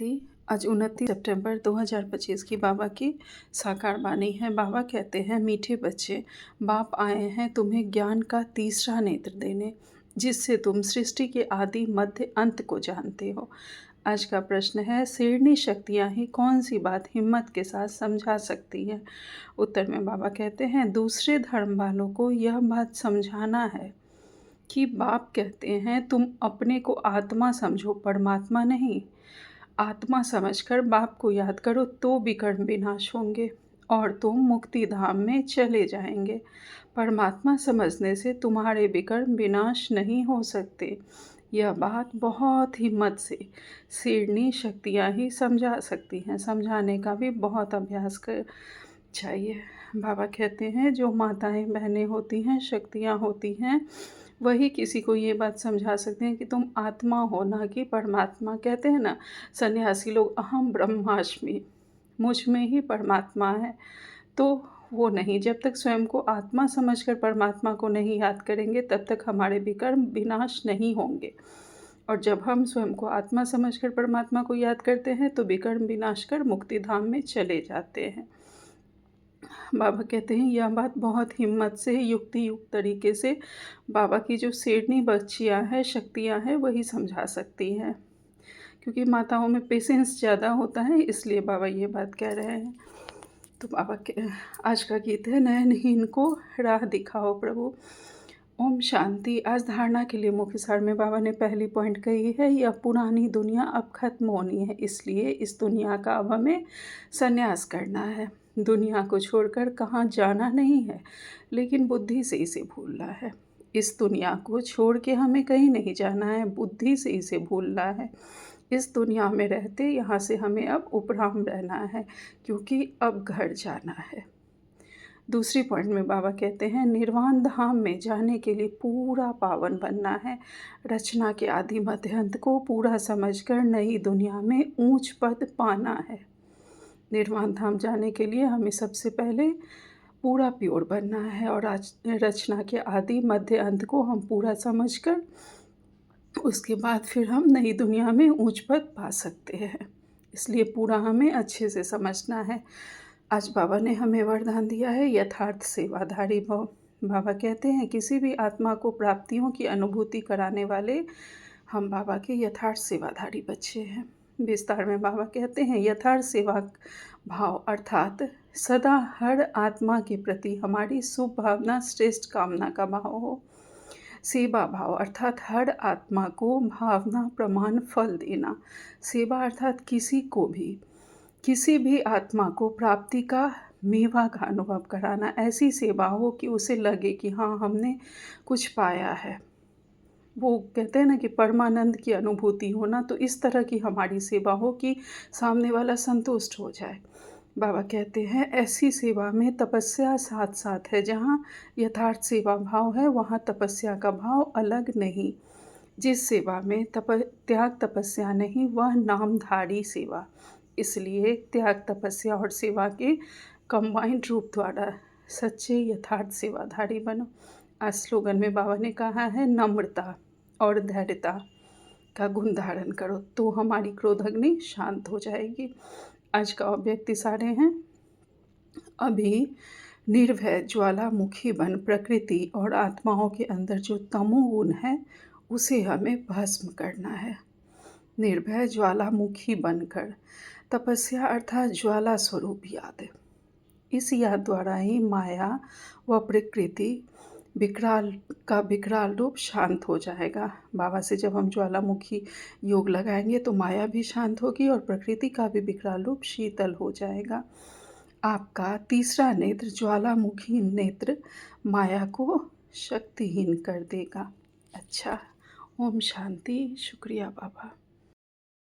शांति। आज 29 सितंबर 2025 की बाबा की साकार वाणी है। बाबा कहते हैं, मीठे बच्चे, बाप आए हैं तुम्हें ज्ञान का तीसरा नेत्र देने, जिससे तुम सृष्टि के आदि मध्य अंत को जानते हो। आज का प्रश्न है, शेरनी शक्तियाँ ही कौन सी बात हिम्मत के साथ समझा सकती है। उत्तर में बाबा कहते हैं, दूसरे धर्म वालों को यह बात समझाना है कि बाप कहते हैं तुम अपने को आत्मा समझो, परमात्मा नहीं। आत्मा समझकर बाप को याद करो तो विकर्म विनाश होंगे और तुम मुक्ति धाम में चले जाएंगे। परमात्मा समझने से तुम्हारे विकर्म विनाश नहीं हो सकते। यह बात बहुत हिम्मत से शेरनी शक्तियाँ ही समझा सकती हैं। समझाने का भी बहुत अभ्यास कर चाहिए। बाबा कहते हैं, जो माताएं बहनें होती हैं, शक्तियाँ होती हैं, वही किसी को ये बात समझा सकते हैं कि तुम आत्मा हो, ना कि परमात्मा। कहते हैं ना सन्यासी लोग, अहम ब्रह्मास्मि, मुझ में ही परमात्मा है। तो वो नहीं, जब तक स्वयं को आत्मा समझकर परमात्मा को नहीं याद करेंगे तब तक हमारे विकर्म विनाश नहीं होंगे। और जब हम स्वयं को आत्मा समझकर परमात्मा को याद करते हैं तो विकर्म विनाश कर मुक्ति धाम में चले जाते हैं। बाबा कहते हैं, यह बात बहुत हिम्मत से, युक्ति युक्त तरीके से बाबा की जो शेरनी बच्चियाँ हैं, शक्तियाँ हैं, वही समझा सकती हैं। क्योंकि माताओं में पेशेंस ज़्यादा होता है, इसलिए बाबा ये बात कह रहे हैं। तो बाबा के आज का गीत है, नयनहीन को राह दिखाओ प्रभु। ओम शांति। आज धारणा के लिए मुख्य सार में बाबा ने पहली पॉइंट कही है, यह पुरानी दुनिया अब खत्म होनी है, इसलिए इस दुनिया का अब हमें संन्यास करना है। दुनिया को छोड़कर कहाँ जाना नहीं है, लेकिन बुद्धि से इसे भूलना है। इस दुनिया को छोड़ के हमें कहीं नहीं जाना है, बुद्धि से इसे भूलना है। इस दुनिया में रहते यहाँ से हमें अब उपराम रहना है, क्योंकि अब घर जाना है। दूसरी पॉइंट में बाबा कहते हैं, निर्वाण धाम में जाने के लिए पूरा पावन बनना है। रचना के आदि मध्य अंत को पूरा समझकर नई दुनिया में ऊंच पद पाना है। निर्वाण धाम जाने के लिए हमें सबसे पहले पूरा प्योर बनना है और रचना के आदि मध्य अंत को हम पूरा समझकर उसके बाद फिर हम नई दुनिया में ऊंच पद पा सकते हैं। इसलिए पूरा हमें अच्छे से समझना है। आज बाबा ने हमें वरदान दिया है, यथार्थ सेवाधारी भव। बाबा कहते हैं, किसी भी आत्मा को प्राप्तियों की अनुभूति कराने वाले हम बाबा के यथार्थ सेवाधारी बच्चे हैं। विस्तार में बाबा कहते हैं, यथार्थ सेवा भाव अर्थात सदा हर आत्मा के प्रति हमारी शुभ भावना, श्रेष्ठ कामना का भाव हो। सेवा भाव अर्थात हर आत्मा को भावना प्रमाण फल देना। सेवा अर्थात किसी भी आत्मा को प्राप्ति का मेवा का अनुभव कराना। ऐसी सेवा हो कि उसे लगे कि हाँ, हमने कुछ पाया है। वो कहते हैं ना कि परमानंद की अनुभूति होना, तो इस तरह की हमारी सेवा हो कि सामने वाला संतुष्ट हो जाए। बाबा कहते हैं, ऐसी सेवा में तपस्या साथ साथ है। जहाँ यथार्थ सेवा भाव है, वहाँ तपस्या का भाव अलग नहीं। जिस सेवा में त्याग तपस्या नहीं, वह नामधारी सेवा। इसलिए त्याग तपस्या और सेवा के कंबाइंड रूप द्वारा सच्चे यथार्थ सेवाधारी बनो। आज स्लोगन में बाबा ने कहा है, नम्रता और धैर्यता का गुण धारण करो तो हमारी क्रोधाग्नि शांत हो जाएगी। आज का अव्यक्ति सारे हैं, अभी निर्भय ज्वालामुखी बन प्रकृति और आत्माओं के अंदर जो तमोगुण है उसे हमें भस्म करना है। निर्भय ज्वालामुखी बनकर, तपस्या अर्थात ज्वाला स्वरूप याद। इस याद द्वारा ही माया व प्रकृति विकराल रूप शांत हो जाएगा। बाबा से जब हम ज्वालामुखी योग लगाएंगे तो माया भी शांत होगी और प्रकृति का भी विकराल रूप शीतल हो जाएगा। आपका तीसरा नेत्र, ज्वालामुखी नेत्र, माया को शक्तिहीन कर देगा। अच्छा, ओम शांति। शुक्रिया बाबा।